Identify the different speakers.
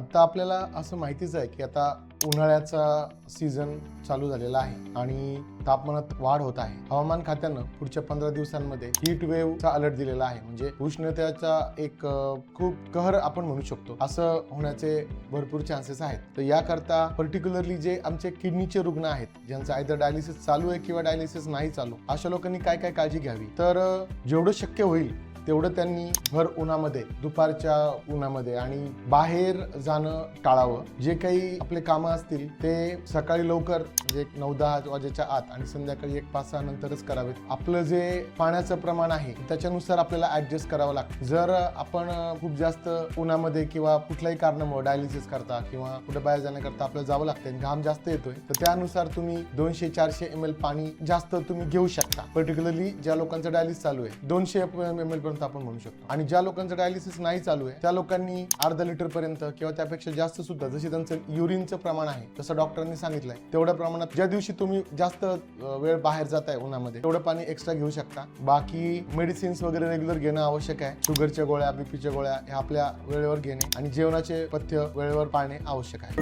Speaker 1: आता आपल्याला असं माहितीच आहे की आता उन्हाळ्याचा सीझन चालू झालेला आहे आणि तापमानात वाढ होत आहे। हवामान खात्यानं पुढच्या 15 दिवसांमध्ये हीट वेव्हचा अलर्ट दिलेला आहे। म्हणजे उष्णतेचा एक खूप कहर आपण म्हणू शकतो, असं होण्याचे भरपूर चान्सेस आहेत। तर याकरता पर्टिक्युलरली जे आमचे किडनीचे रुग्ण आहेत, ज्यांचं आयदर डायलिसिस चालू आहे किंवा डायलिसिस नाही चालू, अशा लोकांनी काय काय काळजी घ्यावी, तर जेवढं शक्य होईल तेवढं त्यांनी भर उन्हामध्ये, दुपारच्या उन्हामध्ये आणि बाहेर जाणं टाळावं। जे काही आपले कामं असतील ते सकाळी लवकर म्हणजे 9-10 वाजेच्या आत आणि संध्याकाळी 1-5-6 नंतरच करावेत। आपलं जे पाण्याचं प्रमाण आहे त्याच्यानुसार आपल्याला ऍडजस्ट करावं लागतं। जर आपण खूप जास्त उन्हामध्ये किंवा कुठल्याही कारणामुळे डायलिसिस करता किंवा कुठे बाहेर जाण्याकरता आपल्याला जावं लागतं, घाम जास्त येतोय, तर त्यानुसार तुम्ही 200-400 ml पाणी जास्त तुम्ही घेऊ शकता। पर्टिक्युलरली ज्या लोकांचं डायलिसिस चालू आहे 200 ml पर्यंत आपण म्हणू शकतो। आणि ज्या लोकांचं डायलिसिस नाही चालू आहे त्या लोकांनी अर्धा लिटर पर्यंत किंवा त्यापेक्षा जास्त सुद्धा, जशी त्यांचं युरिनचं प्रमाण आहे तसं डॉक्टरांनी सांगितलंय तेवढ्या प्रमाणात ज्या दिवशी तुम्ही जास्त वेळ बाहेर जाताय उन्हामध्ये तेवढं पाणी एक्स्ट्रा घेऊ शकता। बाकी मेडिसिन्स वगैरे रेग्युलर घेणं आवश्यक आहे। शुगरच्या गोळ्या, बीपीच्या गोळ्या हे आपल्या वेळेवर घेणे आणि जेवणाचे पथ्य वेळेवर पाळणे आवश्यक आहे।